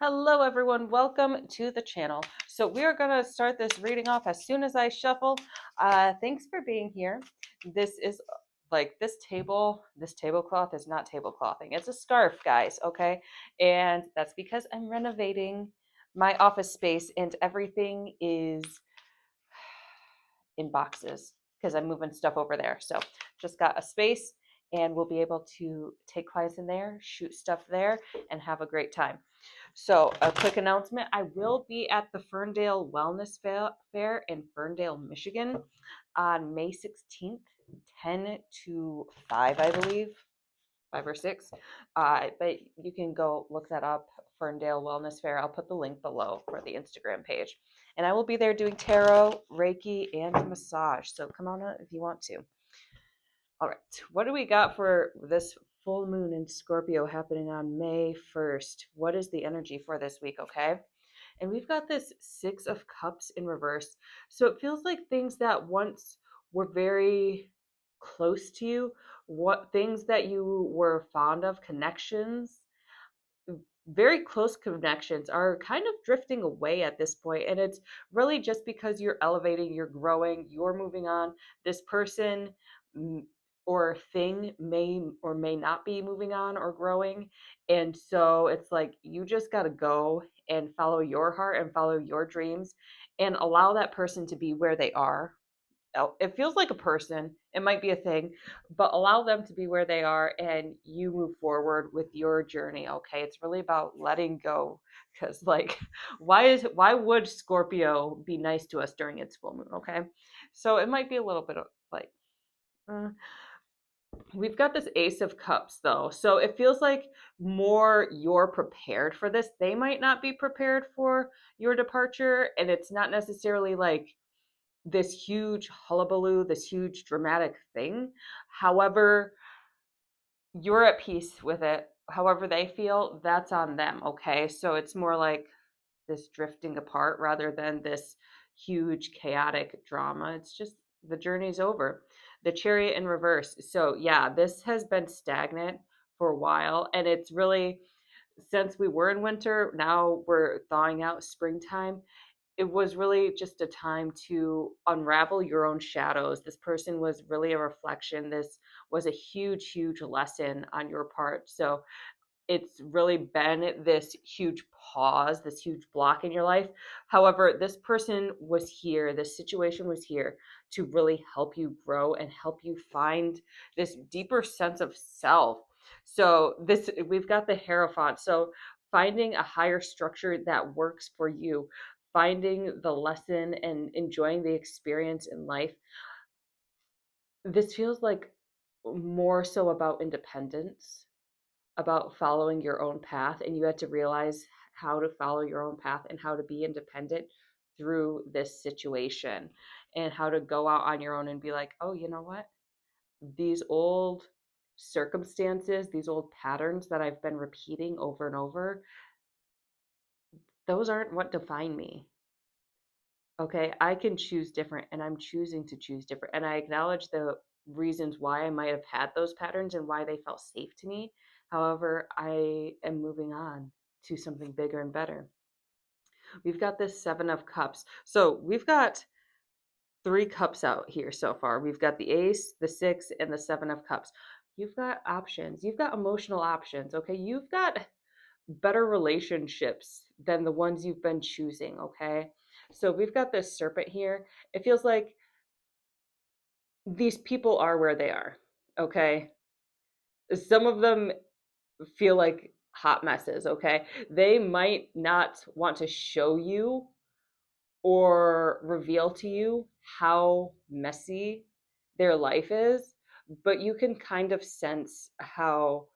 Hello everyone, welcome to the channel. So we are going to start this reading off as soon as I shuffle. Thanks for being here. This is like this tablecloth is not tableclothing. It's a scarf, guys, okay? And that's because I'm renovating my office space and everything is in boxes because I'm moving stuff over there. So just got a space and we'll be able to take clients in there, shoot stuff there, and have a great time. So a quick announcement, I will be at the Ferndale Wellness Fair in Ferndale, Michigan on May 16th, 10 to 5, I believe, 5 or 6. But you can go look that up, Ferndale Wellness Fair. I'll put the link below for the Instagram page. And I will be there doing tarot, Reiki, and massage. So come on out if you want to. All right, what do we got for this full moon in Scorpio happening on May 1st? What is the energy for this week, okay? And we've got this Six of Cups in reverse. So it feels like things that once were very close to you, what things that you were fond of, connections, very close connections are kind of drifting away at this point. And it's really just because you're elevating, you're growing, you're moving on. This person or thing may or may not be moving on or growing. And so it's like you just got to go and follow your heart and follow your dreams and allow that person to be where they are. It feels like a person, it might be a thing, but allow them to be where they are and you move forward with your journey. Okay, it's really about letting go, because like why would Scorpio be nice to us during its full moon? Okay, so it might be a little bit of like uh, we've got this Ace of Cups though, so it feels like more you're prepared for this. They might not be prepared for your departure, and it's not necessarily like this huge hullabaloo, this huge dramatic thing. However, you're at peace with it. However they feel, that's on them, okay? So it's more like this drifting apart rather than this huge chaotic drama. It's just the journey's over. The Chariot in reverse. So yeah, this has been stagnant for a while, and it's really, since we were in winter, now we're thawing out springtime. It was really just a time to unravel your own shadows. This person was really a reflection. This was a huge, huge lesson on your part. So it's really been this huge pause, this huge block in your life. However, this person was here, this situation was here to really help you grow and help you find this deeper sense of self. So this, we've got the Hierophant. So finding a higher structure that works for you, finding the lesson and enjoying the experience in life. This feels like more so about independence, about following your own path, and you had to realize how to follow your own path and how to be independent through this situation, and how to go out on your own and be like, oh, you know what, these old circumstances, these old patterns that I've been repeating over and over, those aren't what define me. Okay, I can choose different, and I'm choosing to choose different, and I acknowledge the reasons why I might have had those patterns and why they felt safe to me. However, I am moving on to something bigger and better. We've got this Seven of Cups. So we've got three cups out here so far. We've got the Ace, the Six, and the Seven of Cups. You've got options. You've got emotional options. Okay, you've got better relationships than the ones you've been choosing. Okay, so we've got this Serpent here. It feels like these people are where they are. Okay, some of them feel like hot messes. Okay, they might not want to show you or reveal to you how messy their life is, but you can kind of sense how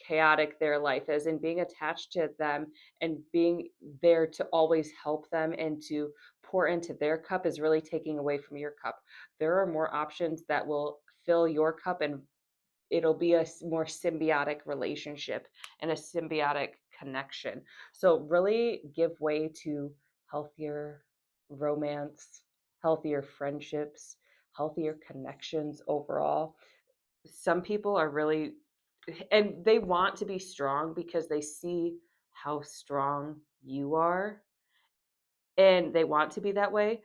chaotic their life is, and being attached to them and being there to always help them and to pour into their cup is really taking away from your cup. There are more options that will fill your cup, and it'll be a more symbiotic relationship and a symbiotic connection. So really give way to healthier romance, healthier friendships, healthier connections overall. Some people are really, and they want to be strong because they see how strong you are, and they want to be that way,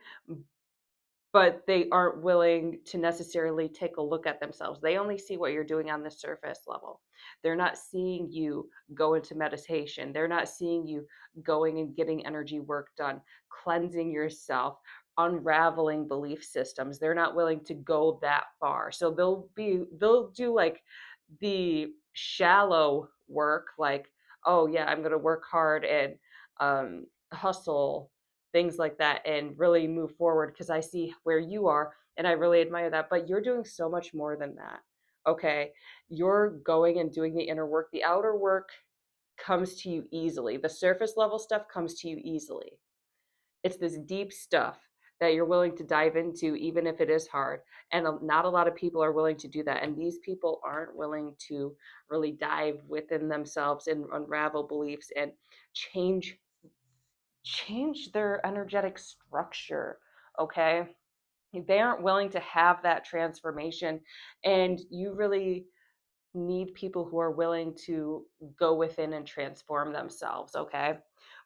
but they aren't willing to necessarily take a look at themselves. They only see what you're doing on the surface level. They're not seeing you go into meditation. They're not seeing you going and getting energy work done, cleansing yourself, unraveling belief systems. They're not willing to go that far. So they'll do like the shallow work, like, oh yeah, I'm going to work hard and hustle, things like that, and really move forward because I see where you are and I really admire that. But you're doing so much more than that. Okay. You're going and doing the inner work. The outer work comes to you easily. The surface level stuff comes to you easily. It's this deep stuff that you're willing to dive into, even if it is hard. And not a lot of people are willing to do that. And these people aren't willing to really dive within themselves and unravel beliefs and change their energetic structure. Okay, they aren't willing to have that transformation, and you really need people who are willing to go within and transform themselves. Okay,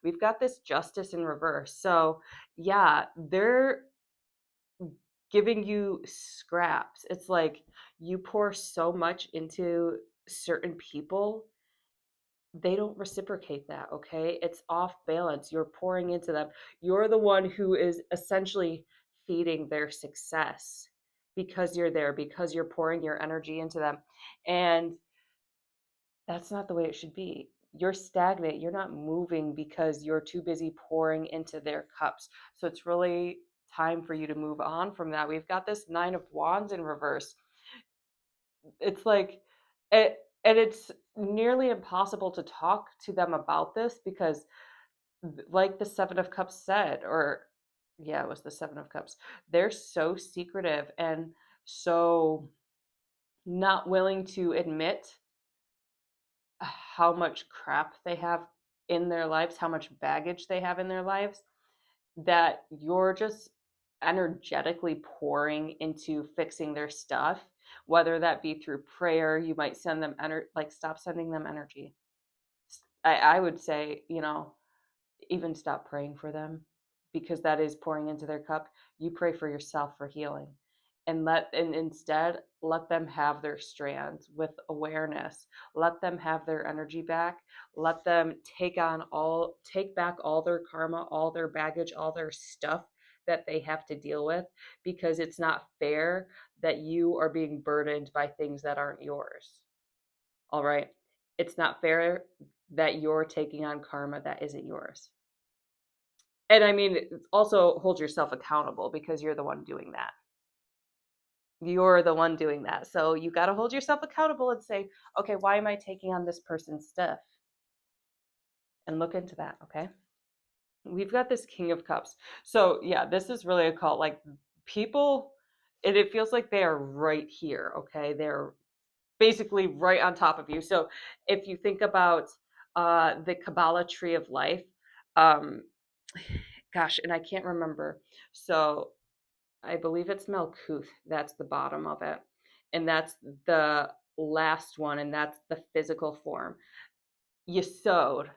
we've got this justice in reverse, so yeah, they're giving you scraps. It's like you pour so much into certain people, they don't reciprocate that. Okay, it's off balance. You're pouring into them. You're the one who is essentially feeding their success because you're there, because you're pouring your energy into them, and that's not the way it should be. You're stagnant. You're not moving because you're too busy pouring into their cups. So it's really time for you to move on from that. We've got this Nine of Wands in reverse. It's like it, and it's nearly impossible to talk to them about this because, like the Seven of Cups said, or yeah, it was the Seven of Cups, they're so secretive and so not willing to admit how much crap they have in their lives, how much baggage they have in their lives, that you're just energetically pouring into fixing their stuff, whether that be through prayer. You might send them like, stop sending them energy. I would say, even stop praying for them, because that is pouring into their cup. You pray for yourself for healing, and instead let them have their strands with awareness. Let them have their energy back. Let them take back all their karma, all their baggage, all their stuff that they have to deal with, because it's not fair that you are being burdened by things that aren't yours. All right, it's not fair that you're taking on karma that isn't yours. And I mean, also hold yourself accountable, because you're the one doing that. You're the one doing that. So you got to hold yourself accountable and say, okay, why am I taking on this person's stuff? And look into that. Okay. We've got this King of Cups. So yeah, this is really a cult. Like, people, and it feels like they are right here. Okay. They're basically right on top of you. So if you think about the Kabbalah tree of life, um, gosh, and I can't remember. So I believe it's Malkuth. That's the bottom of it. And that's the last one, and that's the physical form. Yesod,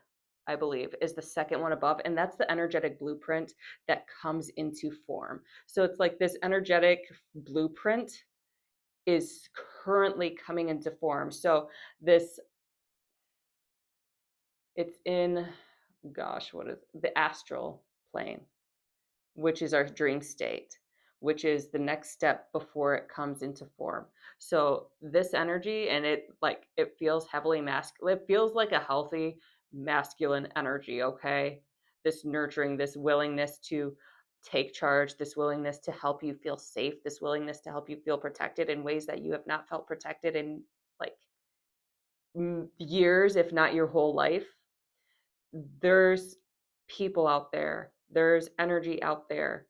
I believe, is the second one above, and that's the energetic blueprint that comes into form. So it's like this energetic blueprint is currently coming into form. So this, it's in, gosh, what is the astral plane, which is our dream state, which is the next step before it comes into form. So this energy, and it feels heavily masculine. It feels like a healthy masculine energy, okay? This nurturing, this willingness to take charge, this willingness to help you feel safe, this willingness to help you feel protected in ways that you have not felt protected in, like, years, if not your whole life. There's people out there, there's energy out there,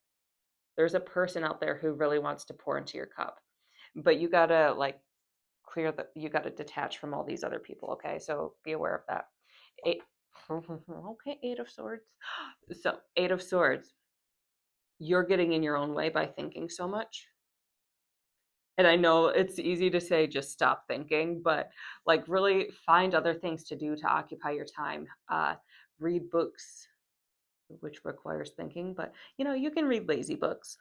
there's a person out there who really wants to pour into your cup, but you gotta, like, you gotta detach from all these other people. Okay, so be aware of that. Eight, okay, Eight of Swords. So Eight of Swords, you're getting in your own way by thinking so much. And I know it's easy to say just stop thinking, but like, really find other things to do to occupy your time. read books, which requires thinking, but you can read lazy books.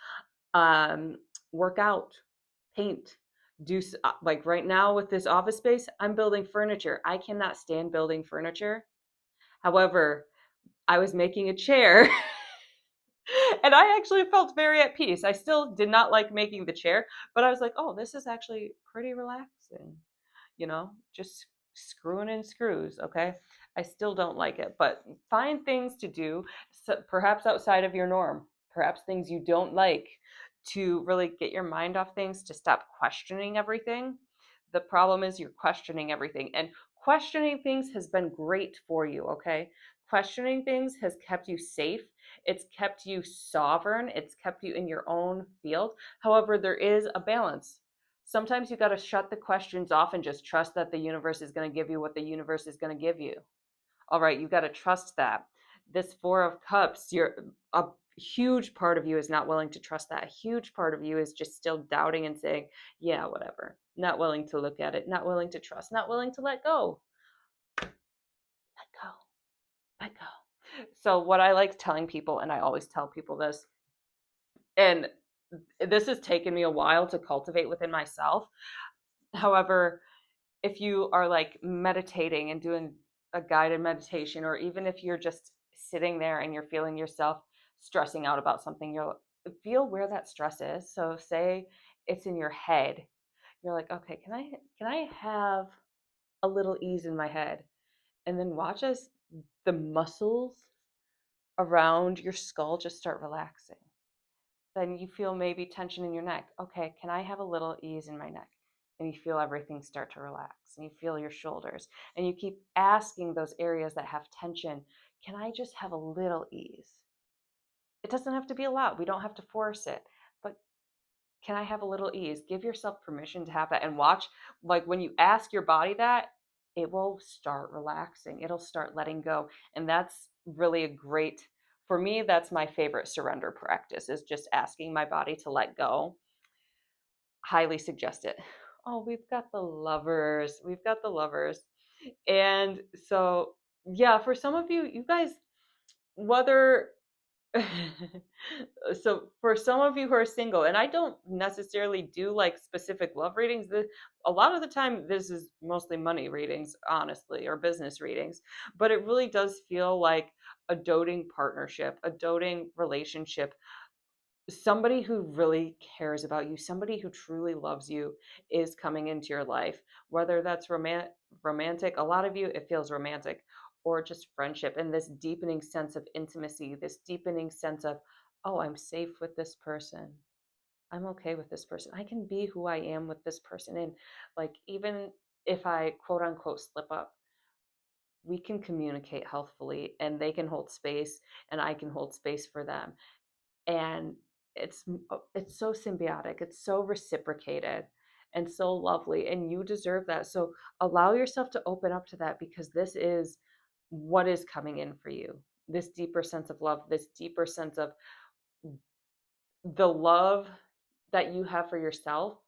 Um, Work out, paint, like right now with this office space, I'm building furniture. I cannot stand building furniture. However, I was making a chair and I actually felt very at peace. I still did not like making the chair, but I was like, oh, this is actually pretty relaxing, just screwing in screws. Okay. I still don't like it, but find things to do, perhaps outside of your norm, perhaps things you don't like, to really get your mind off things, to stop questioning everything. The problem is you're questioning everything, and questioning things has been great for you. Okay. Questioning things has kept you safe. It's kept you sovereign. It's kept you in your own field. However, there is a balance. Sometimes you got to shut the questions off and just trust that the universe is going to give you what the universe is going to give you. All right, you got to trust that. This Four of Cups, a huge part of you is not willing to trust that. A huge part of you is just still doubting and saying, yeah, whatever. Not willing to look at it, not willing to trust, not willing to let go. Let go. Let go. So, what I like telling people, and I always tell people this, and this has taken me a while to cultivate within myself. However, if you are like meditating and doing a guided meditation, or even if you're just sitting there and you're feeling yourself stressing out about something, you'll feel where that stress is. So say it's in your head. You're like, okay, can I have a little ease in my head? And then watch as the muscles around your skull just start relaxing. Then you feel maybe tension in your neck. Okay, can I have a little ease in my neck? And you feel everything start to relax, and you feel your shoulders. And you keep asking those areas that have tension, can I just have a little ease? It doesn't have to be a lot. We don't have to force it. But can I have a little ease? Give yourself permission to have that, and watch, like when you ask your body that, it will start relaxing. It'll start letting go. And that's really a great, for me, that's my favorite surrender practice, is just asking my body to let go. Highly suggest it. Oh, we've got the lovers. We've got the lovers. And so, yeah, for some of you, you guys, whether so for some of you who are single, and I don't necessarily do like specific love readings, a lot of the time this is mostly money readings, honestly, or business readings, but it really does feel like a doting partnership, a doting relationship. Somebody who really cares about you, somebody who truly loves you, is coming into your life, whether that's romantic. A lot of you, it feels romantic, or just friendship, and this deepening sense of intimacy, this deepening sense of, oh, I'm safe with this person, I'm okay with this person, I can be who I am with this person. And like, even if I quote unquote slip up, we can communicate healthfully, and they can hold space, and I can hold space for them. And it's so symbiotic, it's so reciprocated, and so lovely, and you deserve that. So allow yourself to open up to that, because this is what is coming in for you. This deeper sense of love, this deeper sense of the love that you have for yourself,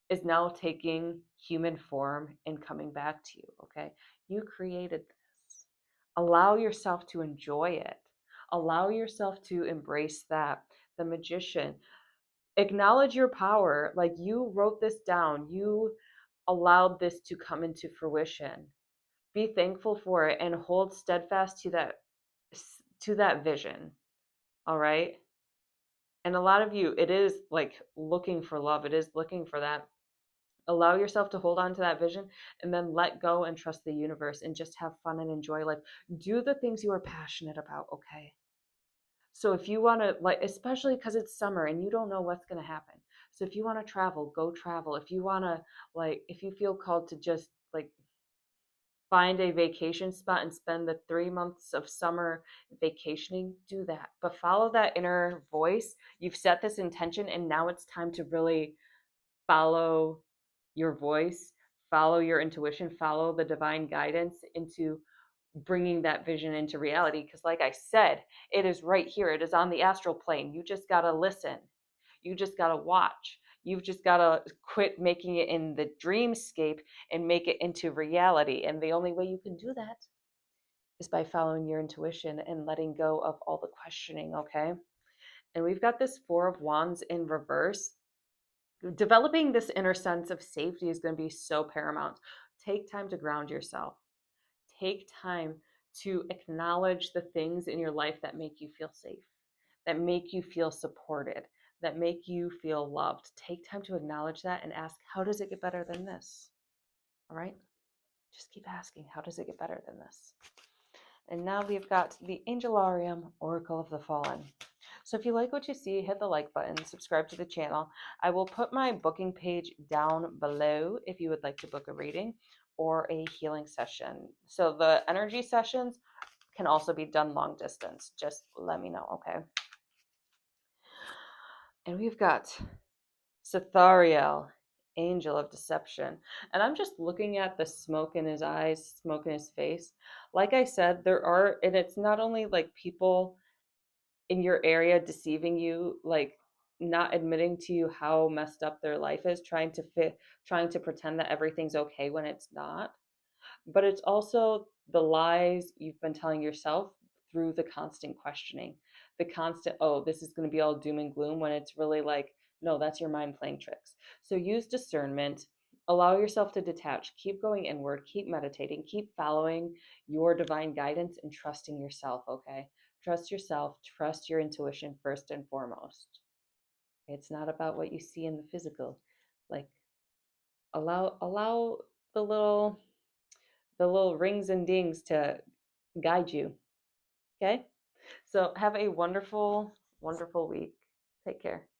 is now taking human form and coming back to you. Okay, you created this. Allow yourself to enjoy it. Allow yourself to embrace that. The magician, acknowledge your power. Like, you wrote this down, you allowed this to come into fruition. Be thankful for it and hold steadfast to that vision. All right. And a lot of you, it is like looking for love, it is looking for that. Allow yourself to hold on to that vision, and then let go and trust the universe, and just have fun and enjoy life. Do the things you are passionate about. Okay. So if you want to, like, especially because it's summer and you don't know what's going to happen. So if you want to travel, go travel. If you want to, like, if you feel called to just like find a vacation spot and spend the 3 months of summer vacationing, do that. But follow that inner voice. You've set this intention, and now it's time to really follow your voice, follow your intuition, follow the divine guidance into bringing that vision into reality. Because like I said, it is right here, it is on the astral plane. You just got to listen, you just got to watch, you've just got to quit making it in the dreamscape and make it into reality. And the only way you can do that is by following your intuition and letting go of all the questioning, okay? And we've got this Four of Wands in reverse. Developing this inner sense of safety is going to be so paramount. Take time to ground yourself. Take time to acknowledge the things in your life that make you feel safe, that make you feel supported, that make you feel loved. Take time to acknowledge that and ask, how does it get better than this? All right? Just keep asking, how does it get better than this? And now we've got the Angelarium Oracle of the Fallen. So if you like what you see, hit the like button, subscribe to the channel. I will put my booking page down below if you would like to book a reading or a healing session. So the energy sessions can also be done long distance. Just let me know, okay? And we've got Cethariel, Angel of Deception. And I'm just looking at the smoke in his eyes, smoke in his face. Like I said, there are, and it's not only like people in your area deceiving you, like not admitting to you how messed up their life is, trying to pretend that everything's okay when it's not. But it's also the lies you've been telling yourself through the constant questioning, the constant, oh, this is going to be all doom and gloom, when it's really like, no, that's your mind playing tricks. So use discernment, allow yourself to detach, keep going inward, keep meditating, keep following your divine guidance and trusting yourself, okay? Trust yourself, trust your intuition first and foremost. It's not about what you see in the physical. Like allow the little the little rings and dings to guide you. Okay? So have a wonderful, wonderful week. Take care.